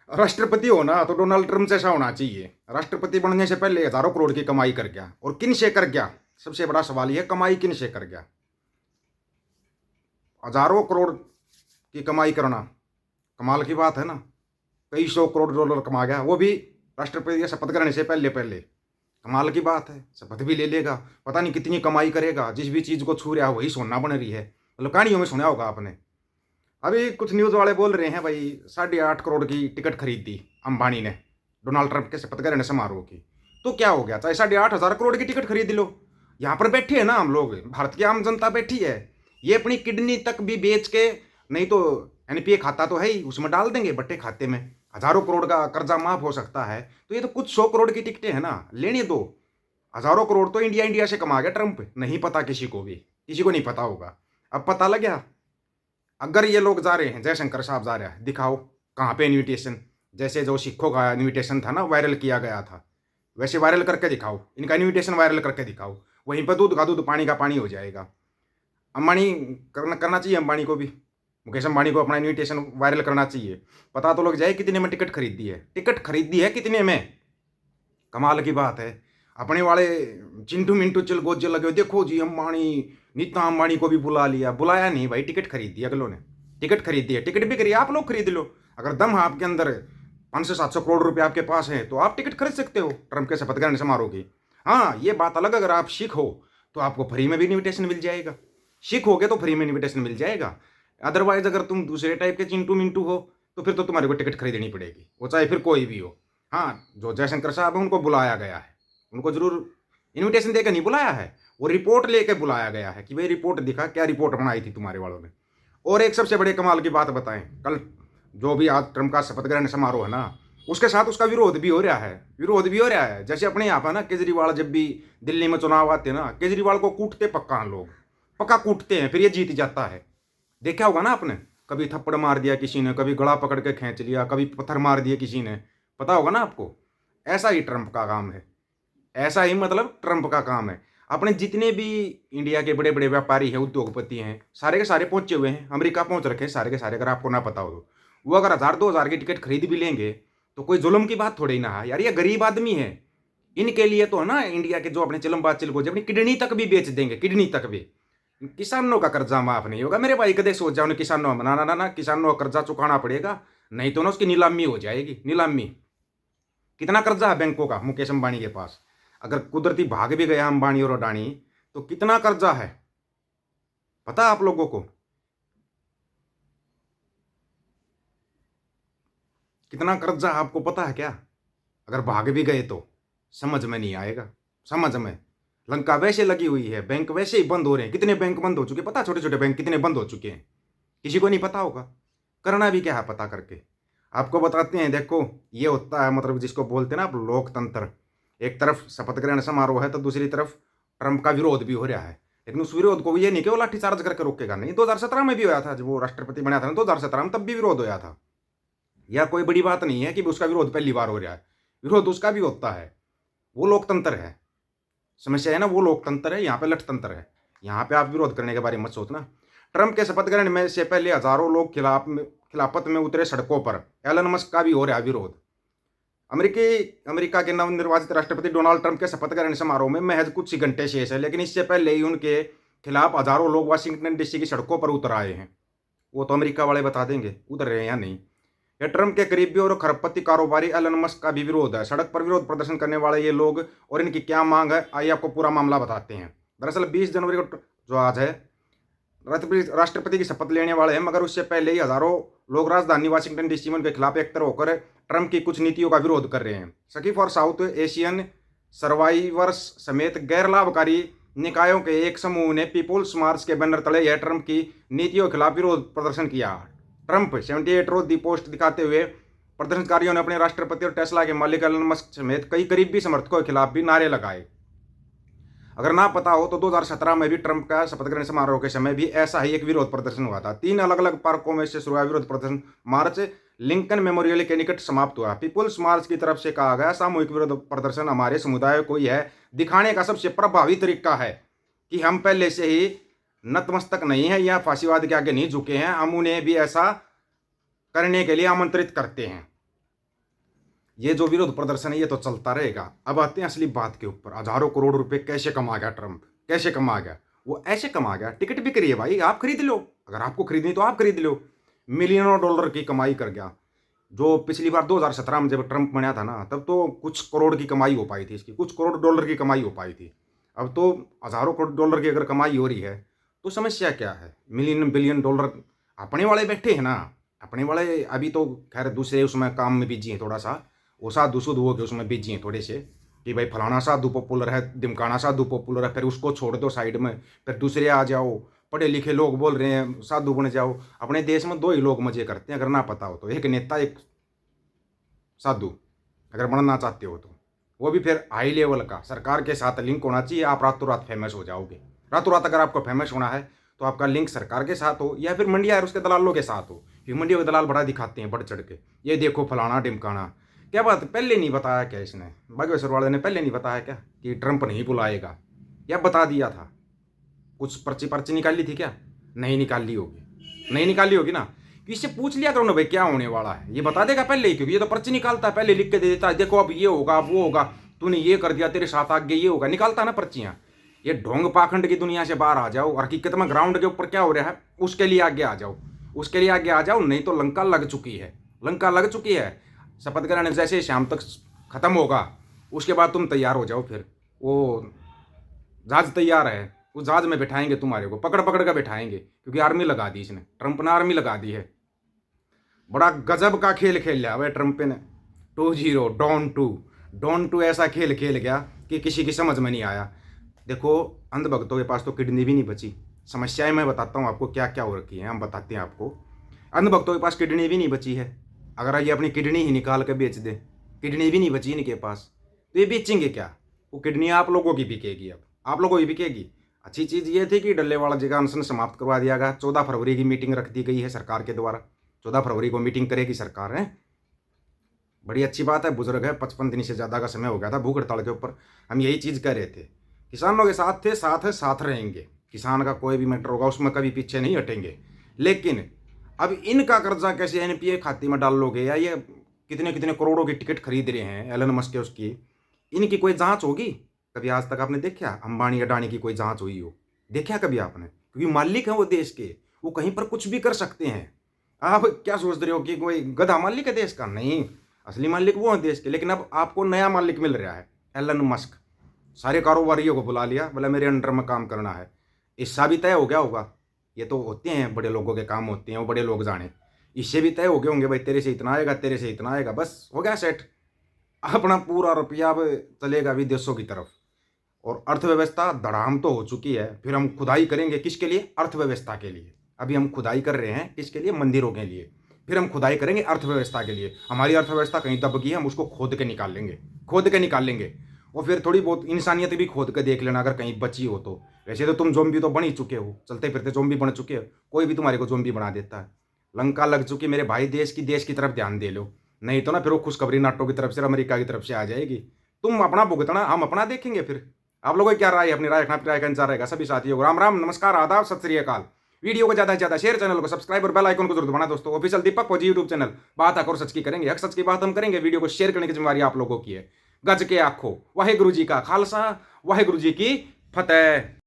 राष्ट्रपति होना तो डोनाल्ड ट्रम्प जैसा होना चाहिए। राष्ट्रपति बनने से पहले हजारों करोड़ की कमाई कर गया, और किन से कर गया? सबसे बड़ा सवाल यह, कमाई किन से कर गया? हजारों करोड़ की कमाई करना कमाल की बात है ना। कई सौ करोड़ डॉलर कमा गया, वो भी राष्ट्रपति का शपथ करने से पहले पहले। कमाल की बात है, शपथ भी ले लेगा, पता नहीं कितनी कमाई करेगा। जिस भी चीज को छू रहा है वही सोना बन रही है। मतलब कहानियों में सुना होगा आपने। अभी कुछ न्यूज वाले बोल रहे हैं भाई 8.5 करोड़ की टिकट खरीद दी अंबानी ने डोनाल्ड ट्रंप के शपथ ग्रहण समारोह की। तो क्या हो गया, चाहे 8,500 करोड़ की टिकट खरीद लो। यहाँ पर बैठे हैं ना हम लोग, भारत की आम जनता बैठी है। ये अपनी किडनी तक भी बेच के, नहीं तो एनपीए खाता तो है ही, उसमें डाल देंगे बट्टे खाते में। हजारों करोड़ का कर्जा माफ हो सकता है, तो ये तो कुछ 100 करोड़ की टिकटें हैं ना, लेने दो। हजारों करोड़ तो इंडिया इंडिया से कमा गया ट्रंप, नहीं पता किसी को भी, किसी को नहीं पता होगा। अब पता लग गया। अगर ये लोग जा रहे हैं, जयशंकर साहब जा रहे हैं, दिखाओ कहाँ पे इन्विटेशन। जैसे जो सिखों का इन्विटेशन था ना, वायरल किया गया था, वैसे वायरल करके दिखाओ। इनका इन्विटेशन वायरल करके दिखाओ, वहीं पर दूध का दूध पानी का पानी हो जाएगा। अंबानी करना चाहिए, अंबानी को भी, मुकेश अंबानी को अपना इन्विटेशन वायरल करना चाहिए। पता तो लग जाए कितने में टिकट खरीदी है, टिकट खरीदी है कितने में। कमाल की बात है। अपने वाले चिंटू मिंटू चिल गोजे लगे हुए, देखो जी अंबानी, नीता अंबानी को भी बुला लिया। बुलाया नहीं भाई, टिकट खरीद दी अगलों ने। टिकट खरीदी है, टिकट भी करिए, आप लोग खरीद लो। अगर दम है आपके अंदर, 500-700 करोड़ रुपए आपके पास है, तो आप टिकट खरीद सकते हो ट्रंप के शपथ ग्रहण समारोह की। हाँ, ये बात अलग, अगर आप सिख हो तो आपको फ्री में भी इन्विटेशन मिल जाएगा। सिख हो गए तो फ्री में इन्विटेशन मिल जाएगा। अदरवाइज अगर तुम दूसरे टाइप के चिंटू मिंटू हो, तो फिर तो तुम्हारे को टिकट खरीदनी पड़ेगी, वो चाहे फिर कोई भी हो। हाँ, जो जयशंकर साहब है उनको बुलाया गया है, उनको जरूर इनविटेशन देकर नहीं बुलाया है, वो रिपोर्ट लेके बुलाया गया है कि भाई रिपोर्ट दिखा, क्या रिपोर्ट बनाई थी तुम्हारे वालों ने। और एक सबसे बड़े कमाल की बात बताएं, कल जो भी आज ट्रंप का शपथ ग्रहण समारोह है ना, उसके साथ उसका विरोध भी हो रहा है। विरोध भी हो रहा है, जैसे अपने यहाँ पर ना केजरीवाल, जब भी दिल्ली में चुनाव आते हैं ना, केजरीवाल को कूटते पक्का हैं लोग, पक्का कूटते हैं, फिर ये जीत जाता है। देखा होगा ना आपने, कभी थप्पड़ मार दिया किसी ने, कभी गला पकड़ के खींच लिया, कभी पत्थर मार दिया किसी ने, पता होगा ना आपको। ऐसा ही ट्रंप का काम है, ऐसा ही मतलब ट्रंप का काम है। अपने जितने भी इंडिया के बड़े बड़े व्यापारी हैं, उद्योगपति हैं, सारे के सारे पहुंचे हुए हैं, अमेरिका पहुंच रखे हैं सारे के सारे, अगर आपको ना पता हो तो। वो अगर 1,000-2,000 की टिकट खरीद भी लेंगे तो कोई जुल्म की बात थोड़ी ना है यार, ये गरीब आदमी है। इनके लिए तो है ना, इंडिया के जो अपने चिलमबाज चिलगोजे अपनी किडनी तक भी बेच देंगे, किडनी तक भी। किसानों का कर्जा माफ नहीं होगा मेरे भाई, कदे सोच जाओ ना किसानों में, ना ना ना ना, किसानों का कर्जा चुकाना पड़ेगा, नहीं तो ना उसकी नीलामी हो जाएगी, नीलामी। कितना कर्जा है बैंकों का मुकेश अंबानी के पास? अगर कुदरती भाग भी गया अंबानी और अडानी, तो कितना कर्जा है पता आप लोगों को? कितना कर्जा आपको पता है क्या? अगर भाग भी गए तो समझ में नहीं आएगा, समझ में। लंका वैसे लगी हुई है, बैंक वैसे ही बंद हो रहे हैं। कितने बैंक बंद हो चुके पता? छोटे छोटे बैंक कितने बंद हो चुके हैं, किसी को नहीं पता होगा। करना भी क्या है पता करके। आपको बताते हैं, देखो ये होता है मतलब जिसको बोलते हैं ना आप, लोकतंत्र। एक तरफ शपथ ग्रहण समारोह है, तो दूसरी तरफ ट्रंप का विरोध भी हो रहा है। लेकिन उस विरोध को भी ये नहीं कि वो लाठीचार्ज करके रोकेगा, नहीं। 2017 में भी होया था, जब वो राष्ट्रपति बना था ना 2017 में, तब भी विरोध होया था। यह कोई बड़ी बात नहीं है कि उसका विरोध पहली बार हो रहा है, विरोध उसका भी होता है। वो लोकतंत्र है। समस्या है ना, वो लोकतंत्र है, यहाँ पे लठतंत्र है। यहाँ पे आप विरोध करने के बारे में मत सोचना। ट्रंप के शपथ ग्रहण में से पहले हजारों लोग खिलाफत में उतरे सड़कों पर। एलन मस्क का भी हो रहा है विरोध। अमेरिका के नवनिर्वाचित राष्ट्रपति डोनाल्ड ट्रंप के शपथ ग्रहण समारोह में महज कुछ ही घंटे शेष है, लेकिन इससे पहले ही उनके खिलाफ हजारों लोग वाशिंगटन डीसी की सड़कों पर उतर आए हैं। वो तो अमेरिका वाले बता देंगे उतर रहे हैं या नहीं। यह ट्रंप के करीबी और खरबपति कारोबारी एलन मस्क का भी विरोध है। सड़क पर विरोध प्रदर्शन करने वाले ये लोग और इनकी क्या मांग है, आइए आपको पूरा मामला बताते हैं। दरअसल 20 जनवरी को, जो आज है, राष्ट्रपति की शपथ लेने वाले हैं, मगर उससे पहले ही हजारों लोग राजधानी वाशिंगटन डीसी में उनके खिलाफ एकत्र होकर ट्रंप की कुछ नीतियों का विरोध कर रहे हैं। सखी फॉर साउथ एशियन सर्वाइवर्स समेत गैर लाभकारी निकायों के एक समूह ने पीपुल्स मार्च के बैनर तले यह ट्रंप की नीतियों के खिलाफ विरोध प्रदर्शन किया। ट्रंप 78 रोज दी पोस्ट दिखाते हुए प्रदर्शनकारियों ने अपने राष्ट्रपति और टेस्ला के मालिक एलन मस्क समेत कई करीबी समर्थकों के खिलाफ भी नारे लगाए। अगर ना पता हो तो 2017 में भी ट्रंप का शपथ ग्रहण समारोह के समय भी ऐसा ही एक विरोध प्रदर्शन हुआ था। 3 अलग अलग पार्कों में से शुरू हुआ विरोध प्रदर्शन मार्च लिंकन मेमोरियल के निकट समाप्त हुआ। पीपुल्स मार्च की तरफ से कहा गया, सामूहिक विरोध प्रदर्शन हमारे समुदाय को यह दिखाने का सबसे प्रभावी तरीका है कि हम पहले से ही नतमस्तक नहीं है या फांसीवाद के आगे नहीं झुके हैं। हम उन्हें भी ऐसा करने के लिए आमंत्रित करते हैं। ये जो विरोध प्रदर्शन है ये तो चलता रहेगा। अब आते हैं असली बात के ऊपर, हज़ारों करोड़ रुपए कैसे कमा गया ट्रंप, कैसे कमा गया? वो ऐसे कमा गया, टिकट बिक रही है भाई, आप खरीद लो, अगर आपको खरीदनी तो आप खरीद लो। मिलियनों डॉलर की कमाई कर गया। जो पिछली बार 2017 में जब ट्रंप बना था ना, तब तो कुछ करोड़ की कमाई हो पाई थी इसकी, कुछ करोड़ डॉलर की कमाई हो पाई थी। अब तो हज़ारों करोड़ डॉलर की अगर कमाई हो रही है, तो समस्या क्या है? मिलियन बिलियन डॉलर अपने वाले बैठे हैं ना, अपने वाले अभी तो खैर दूसरे उसमें काम में बिजी हैं थोड़ा सा, वो साधु सुधु हो के उसमें बिजी हैं थोड़े से, कि भाई फलाना साधु पॉपुलर है, ढिमकाना साधु पॉपुलर है, फिर उसको छोड़ दो साइड में, फिर दूसरे आ जाओ, पढ़े लिखे लोग बोल रहे हैं साधु बन जाओ। अपने देश में दो ही लोग मजे करते हैं अगर ना पता हो तो, एक नेता एक साधु, अगर बनना चाहते हो तो। वो भी फिर हाई लेवल का, सरकार के साथ लिंक होना चाहिए, आप रातों रात फेमस हो जाओगे। रातों रात अगर आपको फेमस होना है तो आपका लिंक सरकार के साथ हो या फिर मंडिया और उसके दलालों के साथ हो, क्योंकि मंडियों के दलाल बड़ा दिखाते हैं बढ़ चढ़ के, ये देखो फलाना ढिमकाना। क्या बात, पहले नहीं बताया क्या इसने, बागेश्वर वाले ने पहले नहीं बताया क्या कि ट्रंप नहीं बुलाएगा? या बता दिया था? कुछ पर्ची पर्ची निकाली थी क्या? नहीं निकाली होगी, नहीं निकाली होगी ना। इससे पूछ लिया करो ना भाई क्या होने वाला है, ये बता देगा पहले ही, क्योंकि ये तो पर्ची निकालता है, पहले लिख के दे देता है, देखो अब ये होगा, अब वो होगा, तूने ये कर दिया, तेरे साथ आगे ये होगा, निकालता है ना पर्चियां। ये ढोंग पाखंड की दुनिया से बाहर आ जाओ, हकीकत में ग्राउंड के ऊपर क्या हो रहा है उसके लिए आगे आ जाओ, उसके लिए आगे आ जाओ, नहीं तो लंका लग चुकी है, लंका लग चुकी है। शपथ ग्रहण जैसे शाम तक खत्म होगा, उसके बाद तुम तैयार हो जाओ, फिर वो जहाज तैयार है, उस जहाज में बैठाएंगे तुम्हारे को, पकड़ पकड़ कर बैठाएंगे, क्योंकि आर्मी लगा दी इसने, ट्रंप ने आर्मी लगा दी है। बड़ा गजब का खेल खेल लिया भाई ट्रंप ने, 2-0 डॉन टू ऐसा खेल खेल गया कि किसी की समझ में नहीं आया। देखो अंधभक्तों के पास तो किडनी भी नहीं बची। समस्याएं मैं बताता हूँ आपको क्या क्या हो रखी है, हम बताते हैं आपको। अंधभक्तों के पास किडनी भी नहीं बची है, अगर ये अपनी किडनी ही निकाल कर बेच दे, किडनी भी नहीं बची इनके पास, तो ये बेचेंगे क्या? वो किडनी आप लोगों की बिकेगी, अब आप लोगों की बिकेगी। अच्छी चीज़ ये थी कि डल्लेवाला जी का अनशन समाप्त करवा दिया गया, 14 फरवरी की मीटिंग रख दी गई है सरकार के द्वारा, 14 फरवरी को मीटिंग करेगी सरकार है, बड़ी अच्छी बात है। बुजुर्ग है, 55 दिन से ज़्यादा का समय हो गया था भूख हड़ताल के ऊपर, हम यही चीज़ कह रहे थे, किसानों के साथ थे, साथ है, साथ रहेंगे। किसान का कोई भी मैटर होगा उसमें कभी पीछे नहीं हटेंगे। लेकिन अब इनका कर्जा कैसे एनपीए खाते में डाल लोगे, या ये कितने कितने करोड़ों की टिकट खरीद रहे हैं एलन मस्क के, उसकी इनकी कोई जांच होगी? कभी आज तक आपने देखा अंबानी अडानी की कोई जांच हुई हो? देखा कभी आपने? क्योंकि मालिक हैं वो देश के, वो कहीं पर कुछ भी कर सकते हैं। आप क्या सोच रहे हो कि कोई गधा मालिक है देश का? नहीं, असली मालिक वो है देश के। लेकिन अब आपको नया मालिक मिल रहा है, एलन मस्क। सारे कारोबारियों को बुला लिया, बोला मेरे अंडर में काम करना है। इससा भी तय हो गया होगा, ये तो होते हैं बड़े लोगों के काम होते हैं, वो बड़े लोग जाने। इससे भी तय हो गए होंगे भाई तेरे से इतना आएगा, तेरे से इतना आएगा, बस हो गया सेट। अपना पूरा रुपया अब चलेगा विदेशों की तरफ, और अर्थव्यवस्था धड़ाम तो हो चुकी है। फिर हम खुदाई करेंगे किसके लिए? अर्थव्यवस्था के लिए। अभी हम खुदाई कर रहे हैं किसके लिए? मंदिरों के लिए। फिर हम खुदाई करेंगे अर्थव्यवस्था के लिए। हमारी अर्थव्यवस्था कहीं दब गई है, हम उसको खोद के निकाल लेंगे, खोद के निकाल लेंगे। और फिर थोड़ी बहुत इंसानियत भी खोद के देख लेना अगर कहीं बची हो तो। वैसे तो तुम जोम्बी तो बन ही चुके हो, चलते फिरते जोम्बी बन चुके हो, कोई भी तुम्हारे को जोम्बी बना देता है। लंका लग चुकी मेरे भाई, देश की तरफ ध्यान दे लो, नहीं तो ना फिर वो खुशखबरी नाटो की तरफ से, अमेरिका की तरफ से आ जाएगी। तुम अपना भुगतना, हम अपना देखेंगे। फिर आप लोगों की क्या राय है? अपनी राय रखना, राय का इंतजार रहेगा सभी साथियों को। राम राम, नमस्कार, आदाब, सत श्री अकाल। वीडियो को ज्यादा से ज्यादा शेयर, चैनल को सब्सक्राइब और बेल आइकन को जरूर दबाना दोस्तों। ऑफिशियल दीपक फौजी यूट्यूब चैनल, बात आकर सच की करेंगे, हक सच की बात हम करेंगे। वीडियो को शेयर करने की जिम्मेवारी आप लोगों की है। गज के आखो, वाहे गुरु जी का खालसा, वाहे गुरु जी की फतेह।